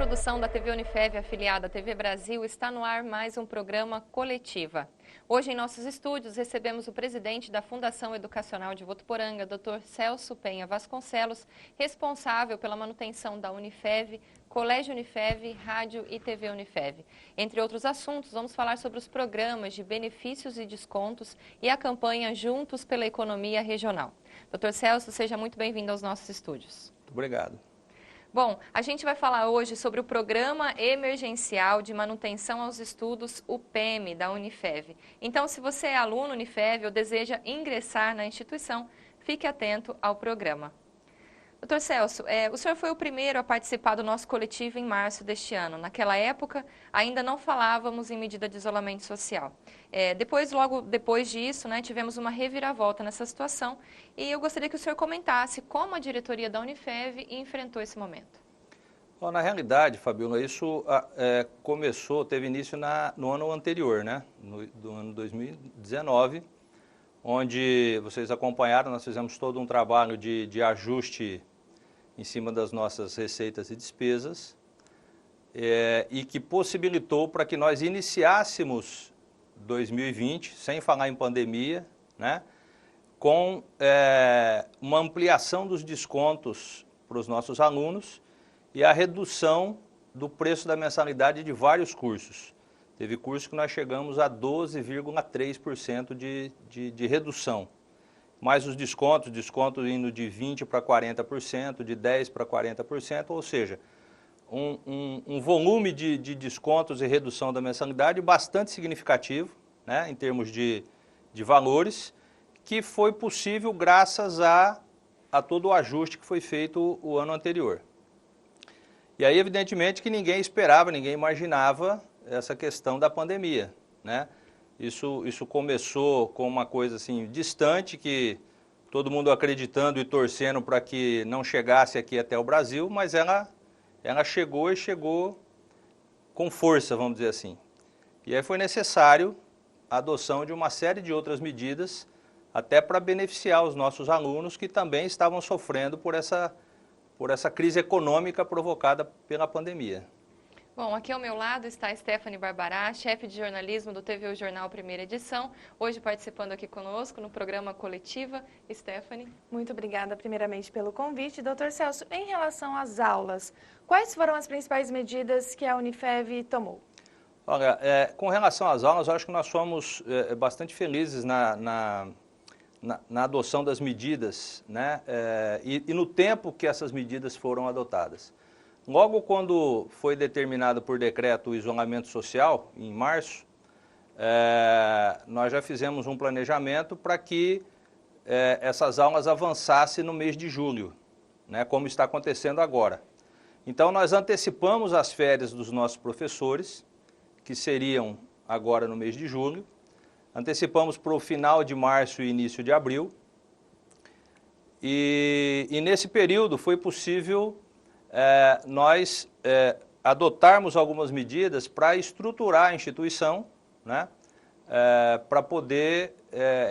produção da TV Unifev, afiliada à TV Brasil, está no ar mais um programa Coletiva. Hoje, em nossos estúdios, recebemos o presidente da Fundação Educacional de Votuporanga, Dr. Celso Penha Vasconcelos, responsável pela manutenção da Unifev, Colégio Unifev, Rádio e TV Unifev. Entre outros assuntos, vamos falar sobre os programas de benefícios e descontos e a campanha Juntos pela Economia Regional. Dr. Celso, seja muito bem-vindo aos nossos estúdios. Muito obrigado. Bom, a gente vai falar hoje sobre o Programa Emergencial de Manutenção aos Estudos, o PEM, da Unifev. Então, se você é aluno Unifev ou deseja ingressar na instituição, fique atento ao programa. Dr. Celso, o senhor foi o primeiro a participar do nosso coletivo em março deste ano. Naquela época, ainda não falávamos em medida de isolamento social. Logo depois disso, tivemos uma reviravolta nessa situação e eu gostaria que o senhor comentasse como a diretoria da Unifev enfrentou esse momento. Bom, na realidade, Fabiola, isso teve início no ano anterior, do ano 2019, onde vocês acompanharam, nós fizemos todo um trabalho de ajuste em cima das nossas receitas e despesas, e que possibilitou para que nós iniciássemos 2020, sem falar em pandemia, com uma ampliação dos descontos para os nossos alunos e a redução do preço da mensalidade de vários cursos. Teve curso que nós chegamos a 12,3% de redução. Mais os descontos indo de 20% para 40%, de 10% para 40%, ou seja, um volume de descontos e redução da mensalidade bastante significativo, em termos de valores, que foi possível graças a todo o ajuste que foi feito o ano anterior. E aí, evidentemente, que ninguém esperava, ninguém imaginava essa questão da pandemia, Isso começou com uma coisa assim distante, que todo mundo acreditando e torcendo para que não chegasse aqui até o Brasil, mas ela chegou e chegou com força, vamos dizer assim. E aí foi necessário a adoção de uma série de outras medidas, até para beneficiar os nossos alunos que também estavam sofrendo por essa crise econômica provocada pela pandemia. Bom, aqui ao meu lado está a Stephanie Barbará, chefe de jornalismo do TV O Jornal Primeira Edição, hoje participando aqui conosco no programa Coletiva. Stephanie. Muito obrigada, primeiramente, pelo convite. Dr. Celso, em relação às aulas, quais foram as principais medidas que a Unifev tomou? Olha, com relação às aulas, eu acho que nós fomos bastante felizes na adoção das medidas, e no tempo que essas medidas foram adotadas. Logo quando foi determinado por decreto o isolamento social, em março, nós já fizemos um planejamento para que essas aulas avançassem no mês de julho, como está acontecendo agora. Então, nós antecipamos as férias dos nossos professores, que seriam agora no mês de julho, antecipamos para o final de março e início de abril, e nesse período foi possível nós adotarmos algumas medidas para estruturar a instituição, para poder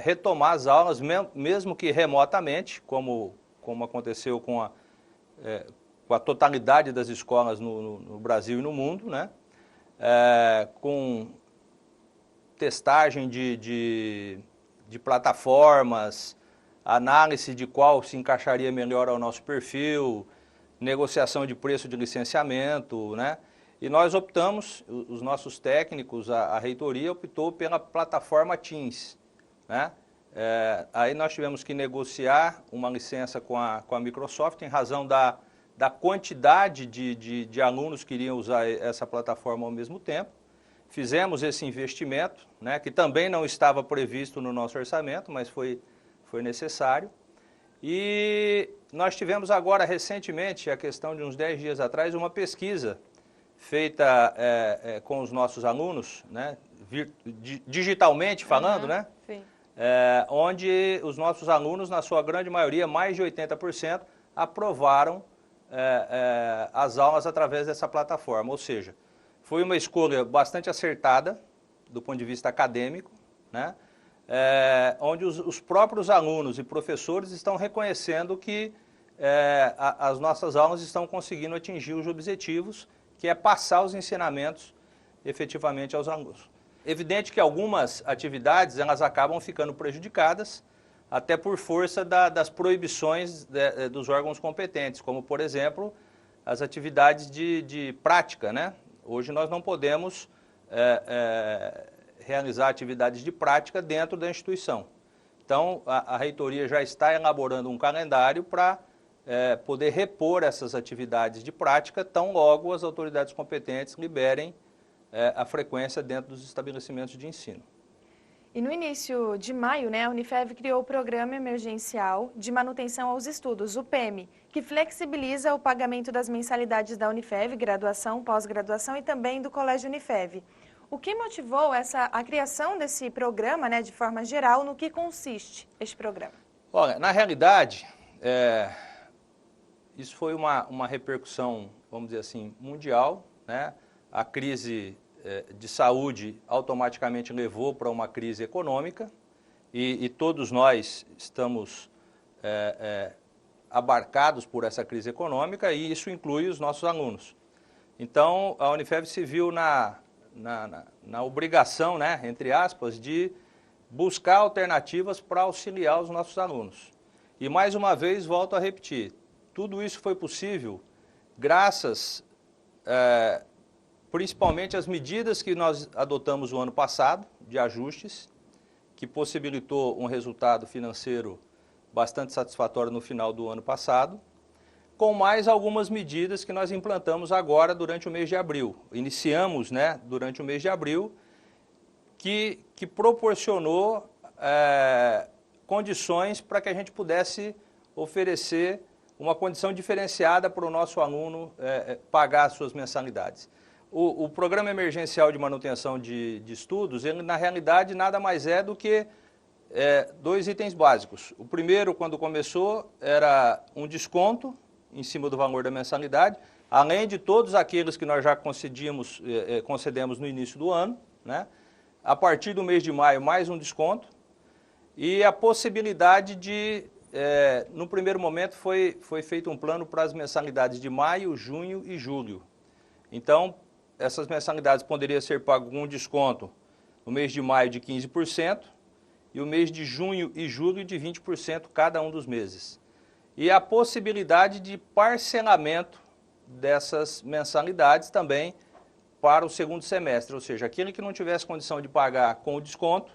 retomar as aulas, mesmo que remotamente, como aconteceu com a totalidade das escolas no Brasil e no mundo, com testagem de plataformas, análise de qual se encaixaria melhor ao nosso perfil, negociação de preço de licenciamento, E nós optamos, os nossos técnicos, a reitoria optou pela plataforma Teams, Aí nós tivemos que negociar uma licença com a Microsoft em razão da quantidade de alunos que iriam usar essa plataforma ao mesmo tempo. Fizemos esse investimento, que também não estava previsto no nosso orçamento, mas foi necessário. E nós tivemos agora, recentemente, a questão de uns 10 dias atrás, uma pesquisa feita com os nossos alunos, digitalmente falando, Sim. Onde os nossos alunos, na sua grande maioria, mais de 80%, aprovaram as aulas através dessa plataforma. Ou seja, foi uma escolha bastante acertada do ponto de vista acadêmico, onde os próprios alunos e professores estão reconhecendo que as nossas aulas estão conseguindo atingir os objetivos que é passar os ensinamentos efetivamente aos alunos. Evidente que algumas atividades elas acabam ficando prejudicadas, até por força das proibições dos órgãos competentes, como, por exemplo, as atividades de prática, né? Hoje nós não podemos realizar atividades de prática dentro da instituição. Então, a reitoria já está elaborando um calendário para poder repor essas atividades de prática, tão logo as autoridades competentes liberem a frequência dentro dos estabelecimentos de ensino. E no início de maio, né, a Unifev criou o Programa Emergencial de Manutenção aos Estudos, o PEM, que flexibiliza o pagamento das mensalidades da Unifev, graduação, pós-graduação e também do Colégio Unifev. O que motivou a criação desse programa, né, de forma geral, no que consiste este programa? Olha, na realidade, isso foi uma repercussão, vamos dizer assim, mundial, né? A crise de saúde automaticamente levou para uma crise econômica e todos nós estamos abarcados por essa crise econômica e isso inclui os nossos alunos. Então, a Unifev se viu na obrigação, né, entre aspas, de buscar alternativas para auxiliar os nossos alunos. E mais uma vez, volto a repetir, tudo isso foi possível graças principalmente às medidas que nós adotamos o ano passado, de ajustes, que possibilitou um resultado financeiro bastante satisfatório no final do ano passado, com mais algumas medidas que nós implantamos agora durante o mês de abril. Iniciamos, né, durante o mês de abril, que proporcionou condições para que a gente pudesse oferecer uma condição diferenciada para o nosso aluno pagar as suas mensalidades. O Programa Emergencial de Manutenção de Estudos, ele na realidade nada mais é do que dois itens básicos. O primeiro, quando começou, era um desconto em cima do valor da mensalidade, além de todos aqueles que nós já concedemos no início do ano, né? A partir do mês de maio, mais um desconto, e a possibilidade de, no primeiro momento, foi feito um plano para as mensalidades de maio, junho e julho. Então, essas mensalidades poderiam ser pagas com um desconto no mês de maio de 15% e o mês de junho e julho de 20% cada um dos meses. E a possibilidade de parcelamento dessas mensalidades também para o segundo semestre, ou seja, aquele que não tivesse condição de pagar com o desconto,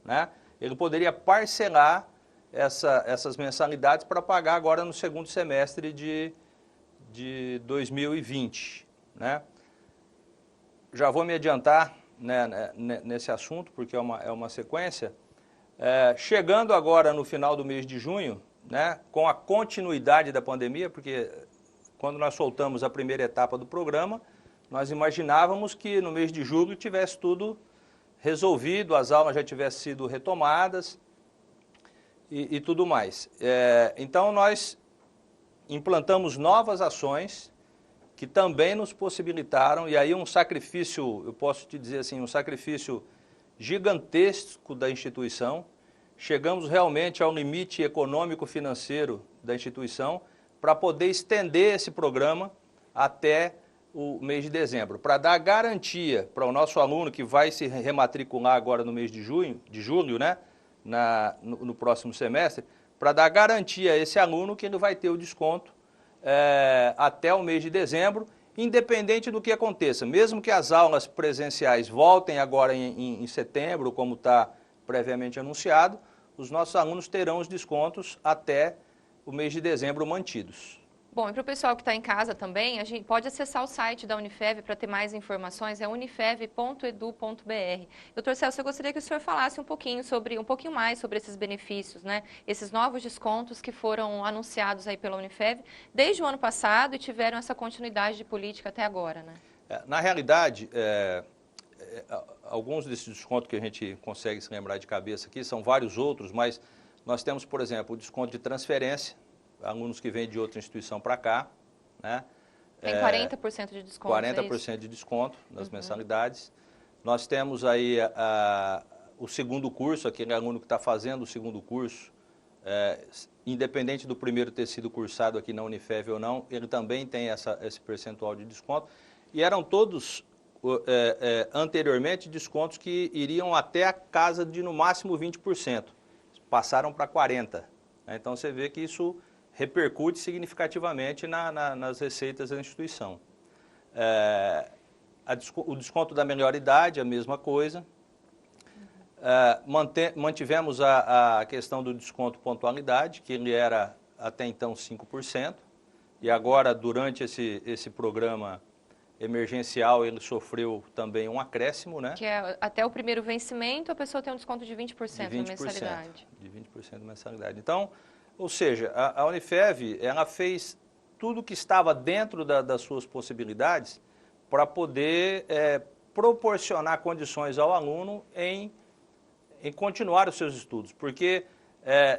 né, ele poderia parcelar essas mensalidades para pagar agora no segundo semestre de 2020, né? Já vou me adiantar, né, nesse assunto, porque é uma sequência. Chegando agora no final do mês de junho, né, com a continuidade da pandemia, porque quando nós soltamos a primeira etapa do programa, nós imaginávamos que no mês de julho tivesse tudo resolvido, as aulas já tivessem sido retomadas e tudo mais. Então, nós implantamos novas ações que também nos possibilitaram, e aí um sacrifício, eu posso te dizer assim, um sacrifício gigantesco da instituição. Chegamos realmente ao limite econômico-financeiro da instituição para poder estender esse programa até o mês de dezembro, para dar garantia para o nosso aluno que vai se rematricular agora no mês de julho, né, no próximo semestre, para dar garantia a esse aluno que ele vai ter o desconto até o mês de dezembro, independente do que aconteça. Mesmo que as aulas presenciais voltem agora em setembro, como está previamente anunciado, os nossos alunos terão os descontos até o mês de dezembro mantidos. Bom, e para o pessoal que está em casa também, a gente pode acessar o site da Unifev para ter mais informações, é unifev.edu.br. Doutor Celso, eu gostaria que o senhor falasse um pouquinho mais sobre esses benefícios, né? Esses novos descontos que foram anunciados aí pela Unifev desde o ano passado e tiveram essa continuidade de política até agora, né? Na realidade, alguns desses descontos que a gente consegue se lembrar de cabeça aqui, são vários outros, mas nós temos, por exemplo, o desconto de transferência, alunos que vêm de outra instituição para cá, né? Tem 40% de desconto. 40% de desconto nas mensalidades. Nós temos aí o segundo curso, aquele aluno que está fazendo o segundo curso, independente do primeiro ter sido cursado aqui na Unifev ou não, ele também tem esse percentual de desconto. e eram todos, anteriormente, descontos que iriam até a casa de, no máximo, 20%. Passaram para 40%. Né? Então, você vê que isso repercute significativamente nas receitas da instituição. O desconto da melhor idade, a mesma coisa. Mantivemos a questão do desconto pontualidade, que ele era até então 5%, e agora, durante esse programa emergencial, ele sofreu também um acréscimo, né? Que é até o primeiro vencimento, a pessoa tem um desconto de 20% na mensalidade. De 20% da mensalidade. Então, ou seja, a Unifev, ela fez tudo que estava dentro das suas possibilidades para poder proporcionar condições ao aluno em continuar os seus estudos, porque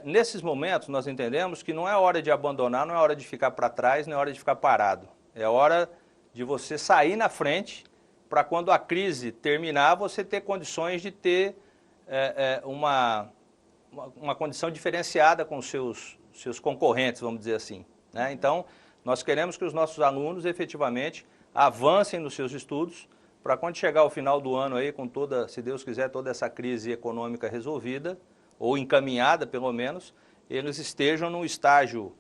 nesses momentos nós entendemos que não é hora de abandonar, não é hora de ficar para trás, não é hora de ficar parado. É hora de você sair na frente para quando a crise terminar, você ter condições de ter uma condição diferenciada com os seus concorrentes, vamos dizer assim. Né? Então, nós queremos que os nossos alunos efetivamente avancem nos seus estudos, para quando chegar ao final do ano aí, com toda, se Deus quiser, toda essa crise econômica resolvida, ou encaminhada pelo menos, eles estejam num estágio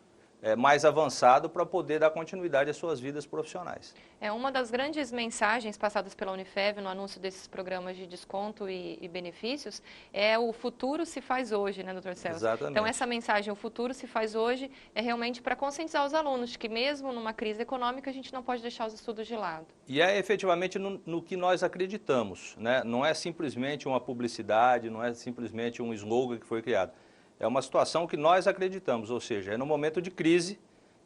mais avançado para poder dar continuidade às suas vidas profissionais. Uma das grandes mensagens passadas pela Unifev no anúncio desses programas de desconto e benefícios é o futuro se faz hoje, né, doutor Celso? Exatamente. Então, essa mensagem, o futuro se faz hoje, é realmente para conscientizar os alunos de que mesmo numa crise econômica a gente não pode deixar os estudos de lado. E é efetivamente no que nós acreditamos, né? Não é simplesmente uma publicidade, não é simplesmente um slogan que foi criado. É uma situação que nós acreditamos, ou seja, é no momento de crise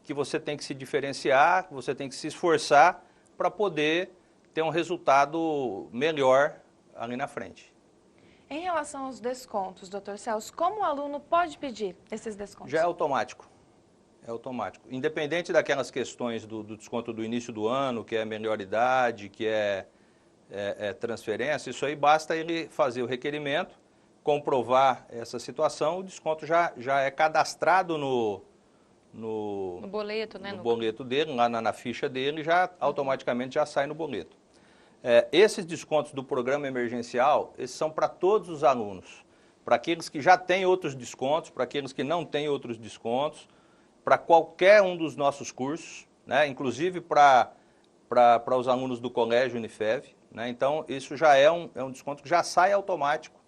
que você tem que se diferenciar, que você tem que se esforçar para poder ter um resultado melhor ali na frente. Em relação aos descontos, doutor Celso, como o aluno pode pedir esses descontos? Já é automático. É automático. Independente daquelas questões do desconto do início do ano, que é melhor idade, que é transferência, isso aí basta ele fazer o requerimento, comprovar essa situação, o desconto já é cadastrado no boleto, né? No boleto dele, lá na ficha dele, já automaticamente já sai no boleto. Esses descontos do programa emergencial, esses são para todos os alunos, para aqueles que já têm outros descontos, para aqueles que não têm outros descontos, para qualquer um dos nossos cursos, né? Inclusive para os alunos do Colégio Unifev. Né? Então, isso já é um desconto que já sai automático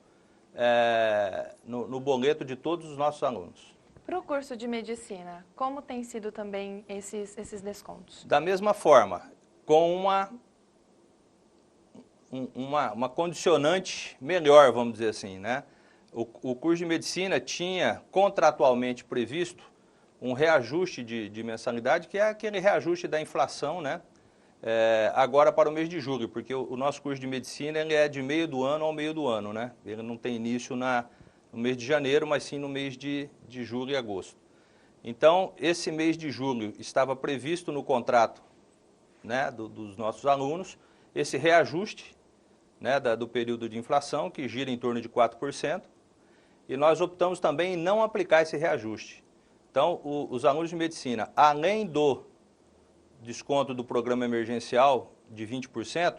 no boleto de todos os nossos alunos. Para o curso de medicina, como tem sido também esses descontos? Da mesma forma, com uma condicionante melhor, vamos dizer assim, né? O curso de medicina tinha contratualmente previsto um reajuste de mensalidade, que é aquele reajuste da inflação, né? Agora para o mês de julho, porque o nosso curso de medicina ele é de meio do ano ao meio do ano, né? Ele não tem início no mês de janeiro, mas sim no mês de julho e agosto. Então, esse mês de julho estava previsto no contrato, né, dos nossos alunos, esse reajuste, né, do período de inflação, que gira em torno de 4%, e nós optamos também em não aplicar esse reajuste. Então, os alunos de medicina, além do desconto do programa emergencial de 20%,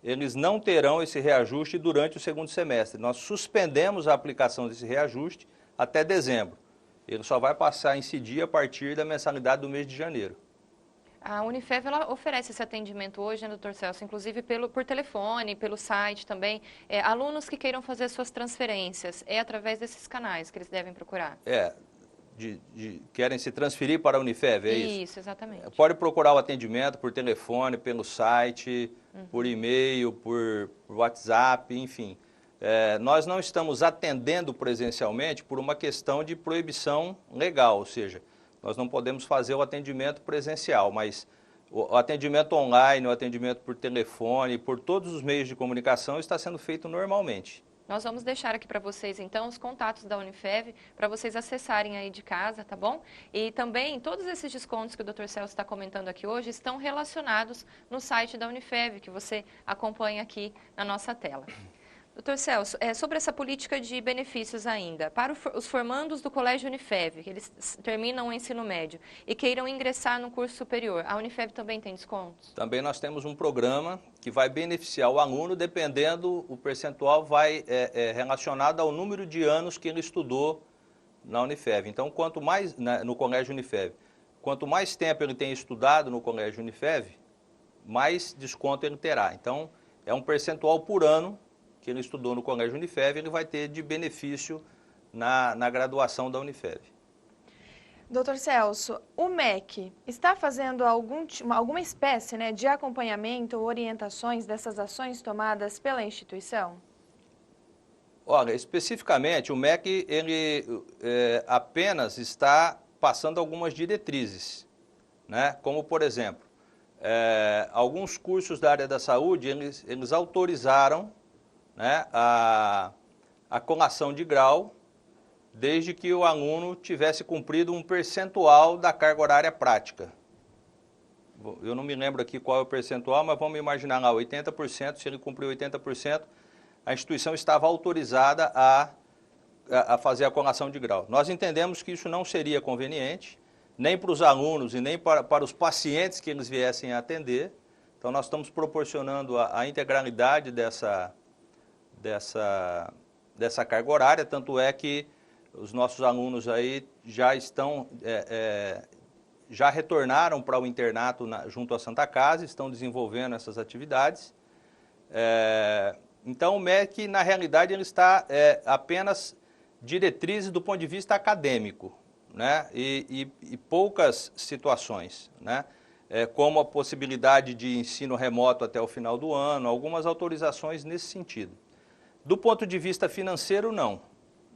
eles não terão esse reajuste durante o segundo semestre. Nós suspendemos a aplicação desse reajuste até dezembro. Ele só vai passar a incidir a partir da mensalidade do mês de janeiro. A Unifev ela oferece esse atendimento hoje, né, doutor Celso, inclusive por telefone, pelo site também. Alunos que queiram fazer suas transferências, é através desses canais que eles devem procurar? Querem se transferir para a Unifev, é isso? Isso, exatamente. Pode procurar o atendimento por telefone, pelo site, por e-mail, por WhatsApp, enfim. Nós não estamos atendendo presencialmente por uma questão de proibição legal, ou seja, nós não podemos fazer o atendimento presencial, mas o atendimento online, o atendimento por telefone, por todos os meios de comunicação está sendo feito normalmente. Nós vamos deixar aqui para vocês, então, os contatos da Unifev, para vocês acessarem aí de casa, tá bom? E também, todos esses descontos que o Dr. Celso está comentando aqui hoje estão relacionados no site da Unifev, que você acompanha aqui na nossa tela. Doutor Celso, sobre essa política de benefícios ainda, para os formandos do Colégio Unifev, que eles terminam o ensino médio e queiram ingressar no curso superior, a Unifev também tem descontos? Também nós temos um programa que vai beneficiar o aluno, dependendo, o percentual vai relacionado ao número de anos que ele estudou na Unifev. Então, quanto mais, no Colégio Unifev, quanto mais tempo ele tem estudado no Colégio Unifev, mais desconto ele terá. Então, é um percentual por ano que ele estudou no Colégio Unifev, ele vai ter de benefício na graduação da Unifev. Doutor Celso, o MEC está fazendo alguma espécie, né, de acompanhamento ou orientações dessas ações tomadas pela instituição? Olha, especificamente, o MEC ele, apenas está passando algumas diretrizes, né? Como, por exemplo, alguns cursos da área da saúde, eles autorizaram, né, a colação de grau, desde que o aluno tivesse cumprido um percentual da carga horária prática. Eu não me lembro aqui qual é o percentual, mas vamos imaginar lá, 80%, se ele cumpriu 80%, a instituição estava autorizada a fazer a colação de grau. Nós entendemos que isso não seria conveniente, nem para os alunos e nem para os pacientes que eles viessem a atender. Então, nós estamos proporcionando a integralidade dessa carga horária, tanto é que os nossos alunos aí já estão, já retornaram para o internato junto à Santa Casa, estão desenvolvendo essas atividades. Então, o MEC, na realidade, ele está apenas diretrizes do ponto de vista acadêmico, né? E poucas situações, né? Como a possibilidade de ensino remoto até o final do ano, algumas autorizações nesse sentido. Do ponto de vista financeiro, não.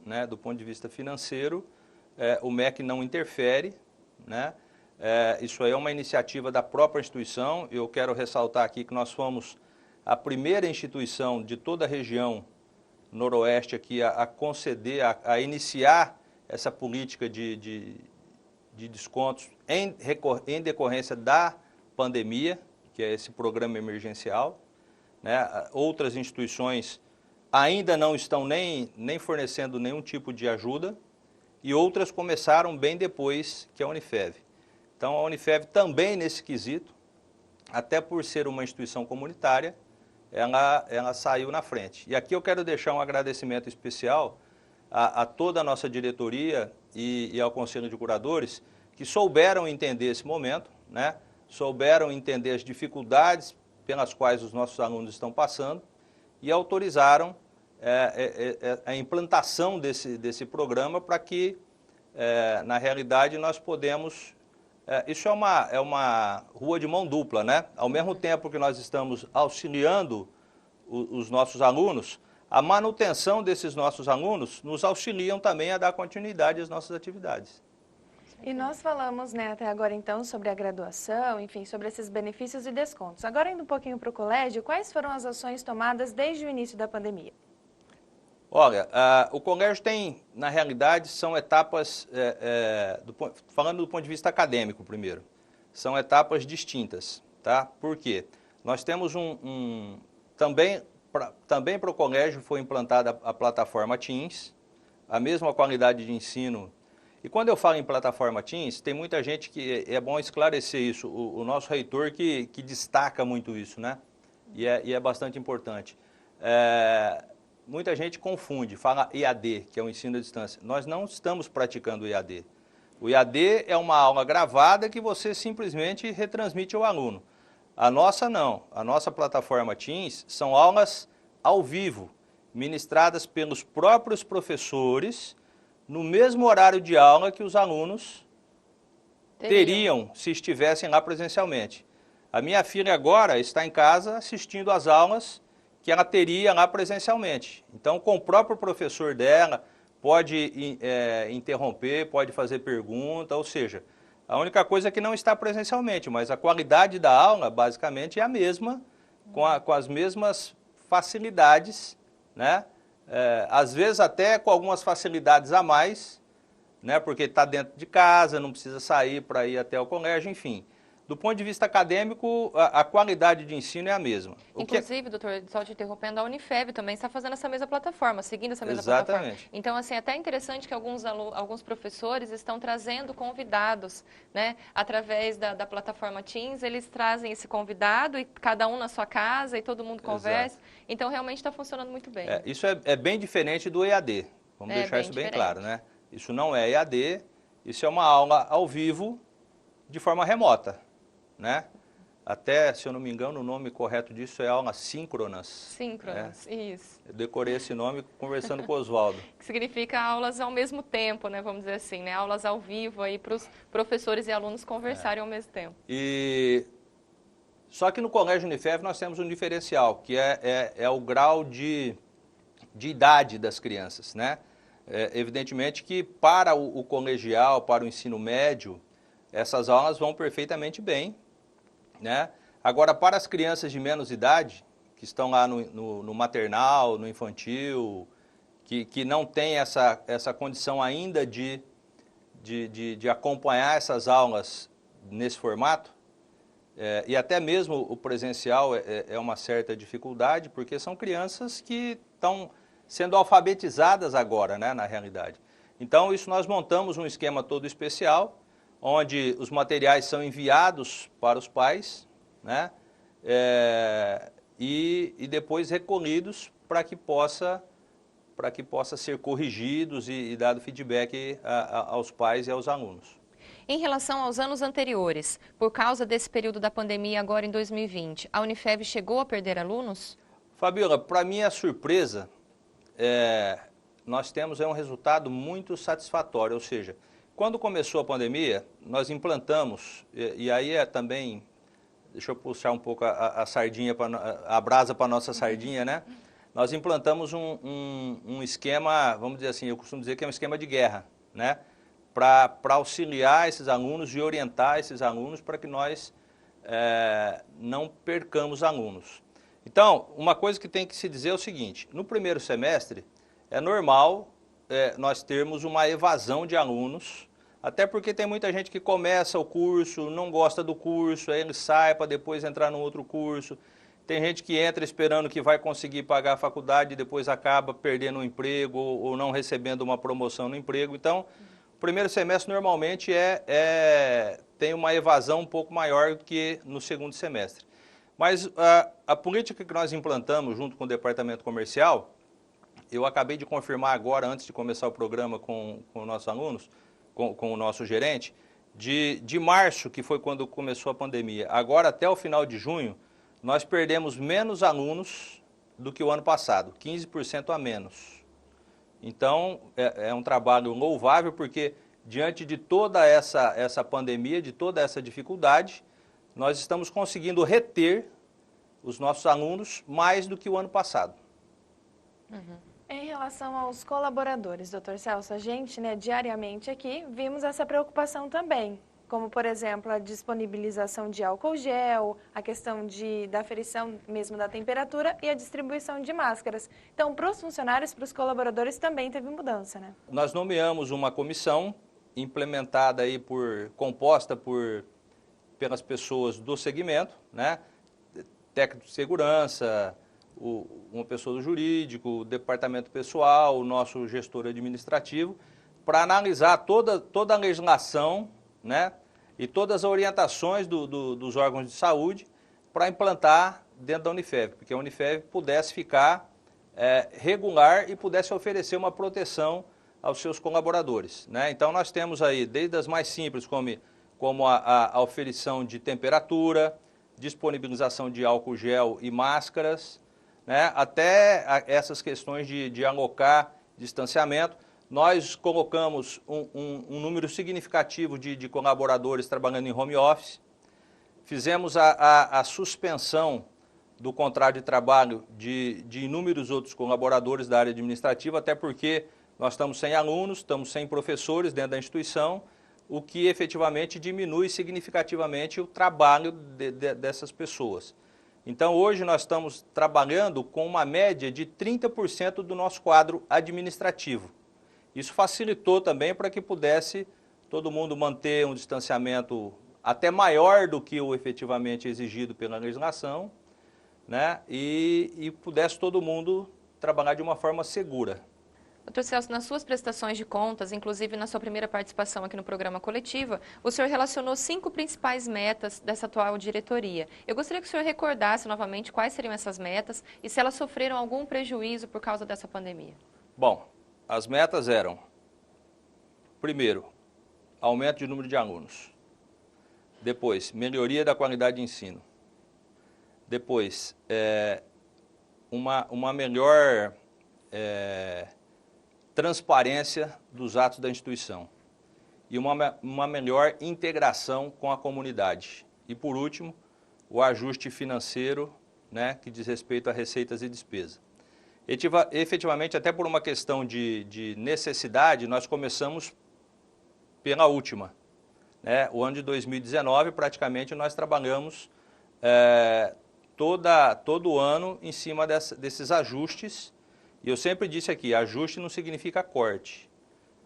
Né? Do ponto de vista financeiro, o MEC não interfere, né? Isso aí é uma iniciativa da própria instituição. Eu quero ressaltar aqui que nós fomos a primeira instituição de toda a região noroeste aqui a conceder, a iniciar essa política de descontos em decorrência da pandemia, que é esse programa emergencial, né? Outras instituições ainda não estão nem fornecendo nenhum tipo de ajuda e outras começaram bem depois que a Unifev. Então, a Unifev também, nesse quesito, até por ser uma instituição comunitária, ela saiu na frente. E aqui eu quero deixar um agradecimento especial a toda a nossa diretoria e ao Conselho de Curadores, que souberam entender esse momento, né? Souberam entender as dificuldades pelas quais os nossos alunos estão passando e autorizaram a implantação desse programa para que, na realidade, nós podemos... isso é uma rua de mão dupla, né? Ao mesmo tempo que nós estamos auxiliando os nossos alunos, a manutenção desses nossos alunos nos auxiliam também a dar continuidade às nossas atividades. E nós falamos, né, até agora então sobre a graduação, enfim, sobre esses benefícios e descontos. Agora indo um pouquinho para o colégio, quais foram as ações tomadas desde o início da pandemia? Olha, o colégio tem, na realidade, são etapas, falando do ponto de vista acadêmico primeiro, são etapas distintas, tá? Por quê? Nós temos também para o colégio foi implantada a plataforma Teams, a mesma qualidade de ensino. E quando eu falo em plataforma Teams, tem muita gente que é bom esclarecer isso, o nosso reitor que destaca muito isso, né? E é bastante importante. Muita gente confunde, fala EAD, que é o ensino à distância. Nós não estamos praticando o EAD. O EAD é uma aula gravada que você simplesmente retransmite ao aluno. A nossa não. A nossa plataforma Teams são aulas ao vivo, ministradas pelos próprios professores, no mesmo horário de aula que os alunos teriam se estivessem lá presencialmente. A minha filha agora está em casa assistindo às aulas que ela teria lá presencialmente. Então, com o próprio professor dela, pode interromper, pode fazer pergunta, ou seja, a única coisa é que não está presencialmente, mas a qualidade da aula, basicamente, é a mesma, com as mesmas facilidades, né? Às vezes até com algumas facilidades a mais, né? Porque está dentro de casa, não precisa sair para ir até o colégio, enfim. Do ponto de vista acadêmico, a qualidade de ensino é a mesma. Inclusive, doutor, só te interrompendo, a Unifev também está fazendo essa mesma plataforma, seguindo essa mesma Exatamente. plataforma. Então, assim, é até interessante que alguns professores estão trazendo convidados, né? Através da plataforma Teams, eles trazem esse convidado e cada um na sua casa e todo mundo conversa. Exato. Então, realmente está funcionando muito bem. Isso é bem diferente do EAD. Vamos deixar isso bem claro, né? Isso não é EAD, isso é uma aula ao vivo de forma remota, né? Até, se eu não me engano, o nome correto disso é aulas síncronas. Síncronas, isso. Eu decorei esse nome conversando com o Oswaldo. Que significa aulas ao mesmo tempo, né? Vamos dizer assim, né? Aulas ao vivo aí para os professores e alunos conversarem ao mesmo tempo. Só que no Colégio Unifev nós temos um diferencial, que é o grau de idade das crianças, né? Evidentemente que para o colegial, para o ensino médio, essas aulas vão perfeitamente bem, né? Agora, para as crianças de menos idade, que estão lá no maternal, no infantil, que não tem essa condição ainda de acompanhar essas aulas nesse formato, e até mesmo o presencial é uma certa dificuldade, porque são crianças que estão sendo alfabetizadas agora, né, na realidade. Então, isso nós montamos um esquema todo especial, onde os materiais são enviados para os pais, né, e depois recolhidos para que possa ser corrigidos e dado feedback aos pais e aos alunos. Em relação aos anos anteriores, por causa desse período da pandemia agora em 2020, a Unifev chegou a perder alunos? Fabiola, para minha surpresa, nós temos um resultado muito satisfatório, ou seja, quando começou a pandemia, nós implantamos, e aí também, deixa eu puxar um pouco a sardinha, a brasa para a nossa sardinha, né? Nós implantamos um esquema, vamos dizer assim, eu costumo dizer que é um esquema de guerra, né? Para auxiliar esses alunos e orientar esses alunos para que nós não percamos alunos. Então, uma coisa que tem que se dizer é o seguinte, no primeiro semestre é normal nós termos uma evasão de alunos, até porque tem muita gente que começa o curso, não gosta do curso, aí ele sai para depois entrar no outro curso. Tem gente que entra esperando que vai conseguir pagar a faculdade e depois acaba perdendo o emprego ou não recebendo uma promoção no emprego. Então, o primeiro semestre normalmente tem uma evasão um pouco maior do que no segundo semestre. Mas a política que nós implantamos junto com o departamento comercial, eu acabei de confirmar agora, antes de começar o programa com os nossos alunos, com o nosso gerente, de março, que foi quando começou a pandemia, agora até o final de junho, nós perdemos menos alunos do que o ano passado, 15% a menos. Então, é um trabalho louvável, porque diante de toda essa pandemia, de toda essa dificuldade, nós estamos conseguindo reter os nossos alunos mais do que o ano passado. Uhum. Em relação aos colaboradores, doutor Celso, a gente, diariamente aqui, vimos essa preocupação também, como, por exemplo, a disponibilização de álcool gel, a questão da aferição mesmo da temperatura e a distribuição de máscaras. Então, para os funcionários, para os colaboradores, também teve mudança, né? Nós nomeamos uma comissão implementada aí composta pelas pessoas do segmento, né? Técnico de segurança, uma pessoa do jurídico, o departamento pessoal, o nosso gestor administrativo, para analisar toda a legislação, né, e todas as orientações dos órgãos de saúde para implantar dentro da Unifev, porque a Unifev pudesse ficar regular e pudesse oferecer uma proteção aos seus colaboradores, né? Então nós temos aí desde as mais simples, como a oferição de temperatura, disponibilização de álcool gel e máscaras, né, até essas questões de alocar distanciamento. Nós colocamos um número significativo de colaboradores trabalhando em home office. Fizemos a suspensão do contrato de trabalho de inúmeros outros colaboradores da área administrativa, até porque nós estamos sem alunos, estamos sem professores dentro da instituição, o que efetivamente diminui significativamente o trabalho dessas pessoas. Então, hoje nós estamos trabalhando com uma média de 30% do nosso quadro administrativo. Isso facilitou também para que pudesse todo mundo manter um distanciamento até maior do que o efetivamente exigido pela legislação, né, e pudesse todo mundo trabalhar de uma forma segura. Doutor Celso, nas suas prestações de contas, inclusive na sua primeira participação aqui no programa Coletiva, o senhor relacionou 5 principais metas dessa atual diretoria. Eu gostaria que o senhor recordasse novamente quais seriam essas metas e se elas sofreram algum prejuízo por causa dessa pandemia. Bom, as metas eram, primeiro, aumento de número de alunos. Depois, melhoria da qualidade de ensino. Depois, uma melhor transparência dos atos da instituição e uma melhor integração com a comunidade. E, por último, o ajuste financeiro, né, que diz respeito a receitas e despesas. Efetivamente, até por uma questão de necessidade, nós começamos pela última. Né? O ano de 2019, praticamente, nós trabalhamos todo ano em cima desses ajustes. E eu sempre disse aqui, ajuste não significa corte.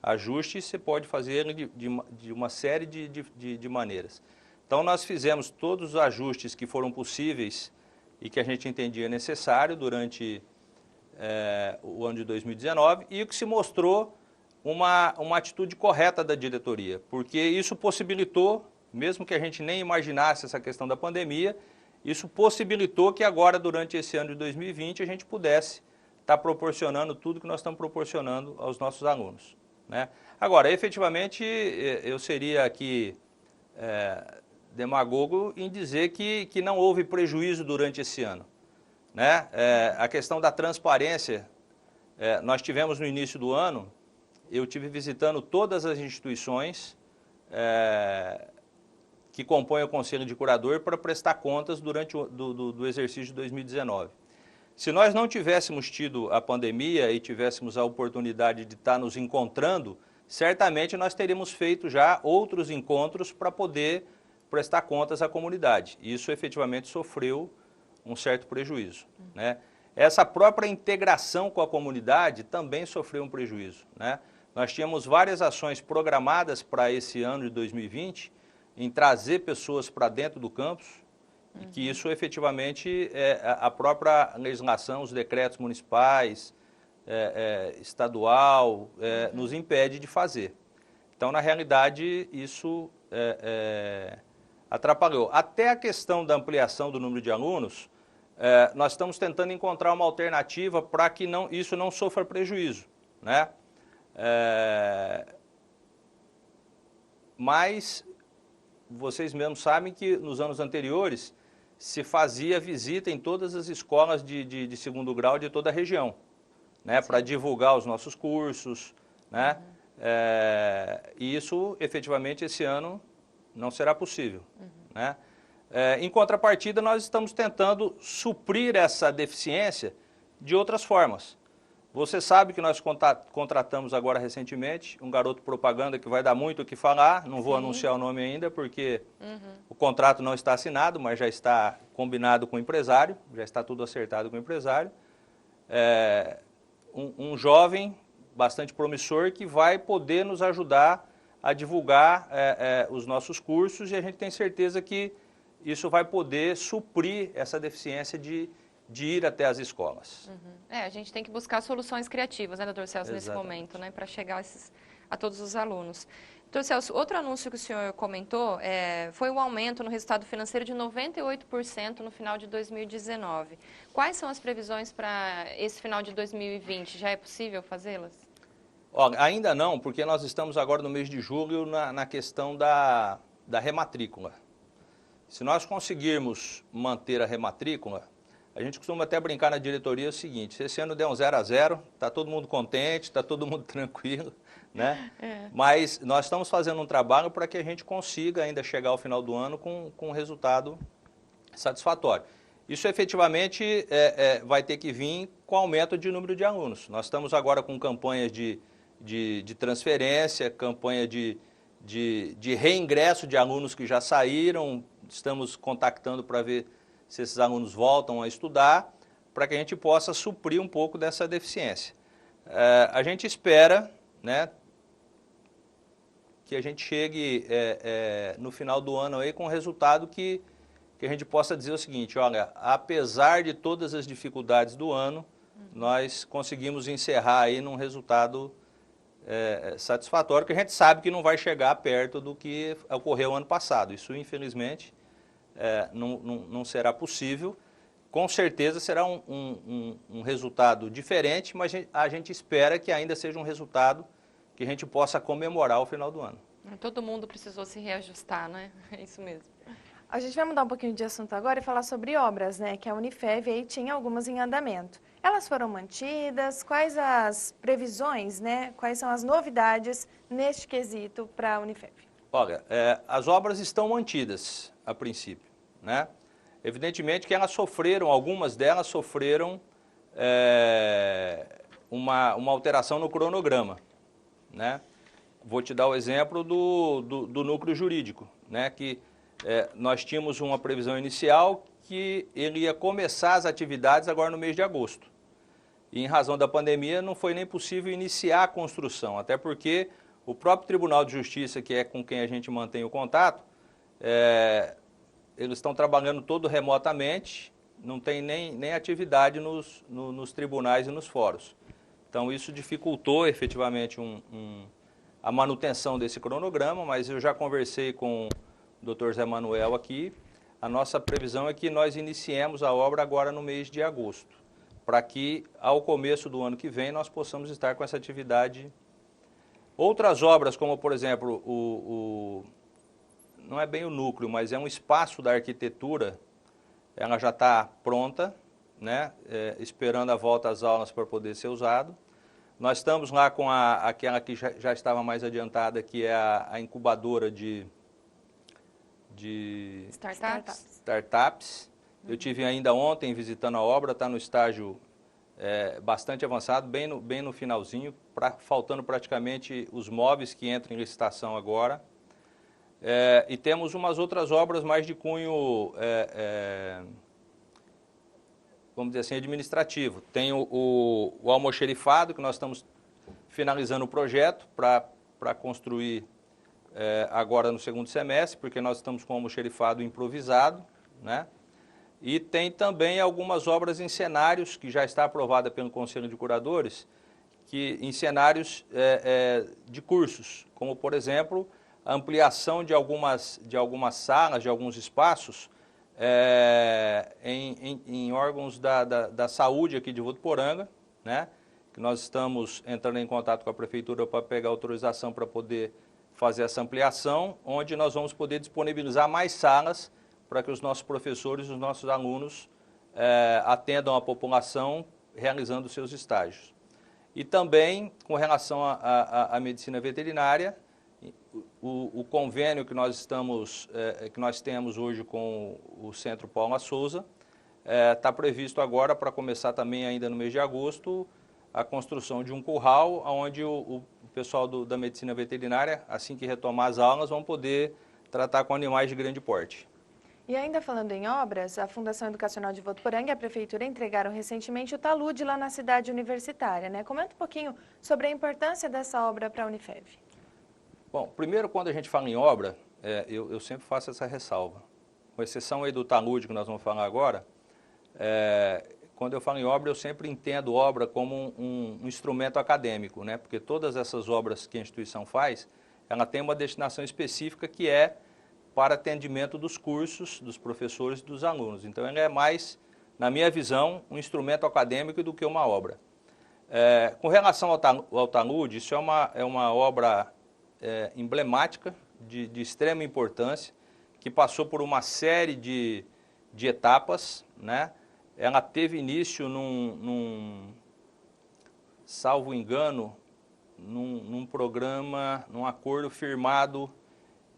Ajuste você pode fazer de uma série de maneiras. Então, nós fizemos todos os ajustes que foram possíveis e que a gente entendia necessário durante o ano de 2019 e o que se mostrou uma atitude correta da diretoria, porque isso possibilitou, mesmo que a gente nem imaginasse essa questão da pandemia, isso possibilitou que agora, durante esse ano de 2020, a gente pudesse estar proporcionando tudo que nós estamos proporcionando aos nossos alunos. Né? Agora, efetivamente, eu seria aqui demagogo em dizer que não houve prejuízo durante esse ano. Né? A questão da transparência, nós tivemos no início do ano, eu tive visitando todas as instituições que compõem o Conselho de Curador para prestar contas durante do exercício de 2019. Se nós não tivéssemos tido a pandemia e tivéssemos a oportunidade de estar nos encontrando, certamente nós teríamos feito já outros encontros para poder prestar contas à comunidade. Isso efetivamente sofreu um certo prejuízo. Né? Essa própria integração com a comunidade também sofreu um prejuízo. Né? Nós tínhamos várias ações programadas para esse ano de 2020 em trazer pessoas para dentro do campus, e que isso efetivamente a própria legislação, os decretos municipais, estadual, nos impede de fazer. Então, na realidade, isso atrapalhou. Até a questão da ampliação do número de alunos, nós estamos tentando encontrar uma alternativa para que isso não sofra prejuízo. Né? Mas vocês mesmos sabem que nos anos anteriores se fazia visita em todas as escolas de segundo grau de toda a região, né, para divulgar os nossos cursos, né? E isso, efetivamente, esse ano não será possível. Né? Em contrapartida, nós estamos tentando suprir essa deficiência de outras formas. Você sabe que nós contratamos agora recentemente um garoto propaganda que vai dar muito o que falar, não vou anunciar o nome ainda porque o contrato não está assinado, mas já está combinado com o empresário, já está tudo acertado com o empresário. Um jovem bastante promissor que vai poder nos ajudar a divulgar os nossos cursos e a gente tem certeza que isso vai poder suprir essa deficiência de ir até as escolas. A gente tem que buscar soluções criativas, né, doutor Celso, nesse momento, né, para chegar a todos os alunos. Doutor Celso, outro anúncio que o senhor comentou foi o aumento no resultado financeiro de 98% no final de 2019. Quais são as previsões para esse final de 2020? Já é possível fazê-las? Ainda não, porque nós estamos agora no mês de julho na questão da rematrícula. Se nós conseguirmos manter a rematrícula, a gente costuma até brincar na diretoria o seguinte, se esse ano der um 0 a 0, está todo mundo contente, está todo mundo tranquilo, né? Mas nós estamos fazendo um trabalho para que a gente consiga ainda chegar ao final do ano com um resultado satisfatório. Isso efetivamente vai ter que vir com aumento de número de alunos. Nós estamos agora com campanhas de transferência, campanha de reingresso de alunos que já saíram, estamos contactando para ver se esses alunos voltam a estudar, para que a gente possa suprir um pouco dessa deficiência. A gente espera, né, que a gente chegue no final do ano aí com um resultado que a gente possa dizer o seguinte, olha, apesar de todas as dificuldades do ano, nós conseguimos encerrar aí num resultado satisfatório, que a gente sabe que não vai chegar perto do que ocorreu ano passado. Isso, infelizmente, não será possível. Com certeza será um resultado diferente, mas a gente espera que ainda seja um resultado que a gente possa comemorar ao final do ano. Todo mundo precisou se reajustar, né? É isso mesmo. A gente vai mudar um pouquinho de assunto agora e falar sobre obras, né? Que a Unifev aí tinha algumas em andamento. Elas foram mantidas? Quais as previsões, né? Quais são as novidades neste quesito para a Unifev? Olha, as obras estão mantidas a princípio, né? Evidentemente que elas sofreram, algumas delas sofreram uma alteração no cronograma, né? Vou te dar o exemplo do núcleo jurídico, né? Que nós tínhamos uma previsão inicial que ele ia começar as atividades agora no mês de agosto. E em razão da pandemia não foi nem possível iniciar a construção, até porque o próprio Tribunal de Justiça, que é com quem a gente mantém o contato, eles estão trabalhando todo remotamente, não tem nem atividade nos tribunais e nos fóruns. Então isso dificultou efetivamente a manutenção desse cronograma, mas eu já conversei com o Dr. Zé Manuel aqui. A nossa previsão é que nós iniciemos a obra agora no mês de agosto, para que ao começo do ano que vem nós possamos estar com essa atividade. Outras obras, como por exemplo, não é bem o núcleo, mas é um espaço da arquitetura, ela já está pronta, né? Esperando a volta às aulas para poder ser usado. Nós estamos lá com aquela que já estava mais adiantada, que é a incubadora de startups. Eu tive ainda ontem visitando a obra, está no estágio bastante avançado, bem no finalzinho, faltando praticamente os móveis que entram em licitação agora. E temos umas outras obras mais de cunho, vamos dizer assim, administrativo. Tem o almoxerifado, que nós estamos finalizando o projeto para construir agora no segundo semestre, porque nós estamos com o almoxerifado improvisado, né? E tem também algumas obras em cenários, que já está aprovada pelo Conselho de Curadores, em cenários de cursos, como, por exemplo, a ampliação de algumas salas, de alguns espaços, em órgãos da saúde aqui de Votuporanga, né? Que nós estamos entrando em contato com a Prefeitura para pegar autorização para poder fazer essa ampliação, onde nós vamos poder disponibilizar mais salas para que os nossos professores, os nossos alunos atendam a população realizando seus estágios. E também, com relação à medicina veterinária, o convênio que nós temos hoje com o Centro Paula Souza está previsto agora para começar também ainda no mês de agosto a construção de um curral, onde o pessoal da medicina veterinária, assim que retomar as aulas, vão poder tratar com animais de grande porte. E ainda falando em obras, a Fundação Educacional de Votuporanga e a Prefeitura entregaram recentemente o talude lá na cidade universitária, né? Comenta um pouquinho sobre a importância dessa obra para a Unifev. Bom, primeiro, quando a gente fala em obra, eu sempre faço essa ressalva. Com exceção aí do talude que nós vamos falar agora, quando eu falo em obra, eu sempre entendo obra como um instrumento acadêmico, né? Porque todas essas obras que a instituição faz, ela tem uma destinação específica que é para atendimento dos cursos, dos professores e dos alunos. Então, ela é mais, na minha visão, um instrumento acadêmico do que uma obra. Com relação ao talude, isso é uma obra emblemática, de extrema importância, que passou por uma série de etapas, né? Ela teve início salvo engano, num programa, num acordo firmado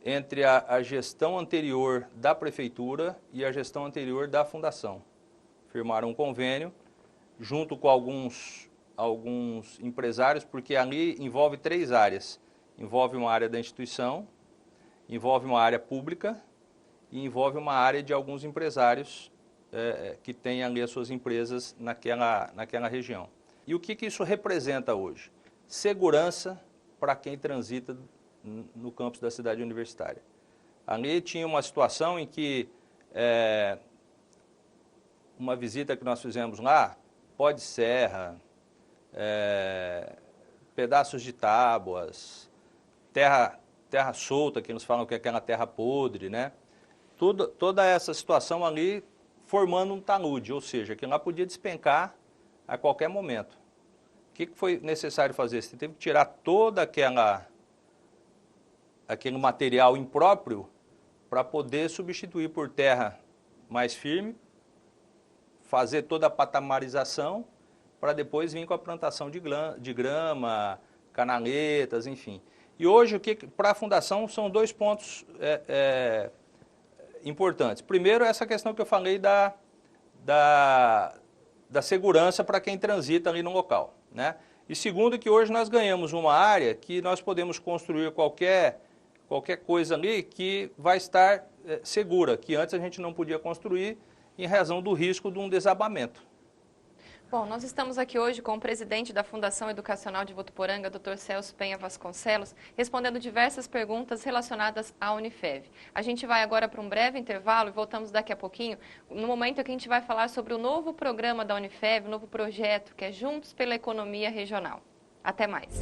entre a gestão anterior da Prefeitura e a gestão anterior da Fundação. Firmaram um convênio junto com alguns empresários, porque ali envolve 3 áreas. Envolve uma área da instituição, envolve uma área pública e envolve uma área de alguns empresários que têm ali as suas empresas naquela região. E o que isso representa hoje? Segurança para quem transita no campus da cidade universitária. Ali tinha uma situação em que, uma visita que nós fizemos lá, pó de serra, pedaços de tábuas, terra solta, que eles falam que é aquela terra podre, né? Toda essa situação ali formando um talude, ou seja, que lá podia despencar a qualquer momento. O que foi necessário fazer? Você teve que tirar todo aquele material impróprio para poder substituir por terra mais firme, fazer toda a patamarização, para depois vir com a plantação de grama, canaletas, enfim. E hoje, para a fundação, são 2 pontos importantes. Primeiro, essa questão que eu falei da segurança para quem transita ali no local, né? E segundo, que hoje nós ganhamos uma área que nós podemos construir qualquer coisa ali que vai estar segura, que antes a gente não podia construir em razão do risco de um desabamento. Bom, nós estamos aqui hoje com o presidente da Fundação Educacional de Votuporanga, Dr. Celso Penha Vasconcelos, respondendo diversas perguntas relacionadas à Unifev. A gente vai agora para um breve intervalo e voltamos daqui a pouquinho, no momento em que a gente vai falar sobre o novo programa da Unifev, o novo projeto, que é Juntos pela Economia Regional. Até mais.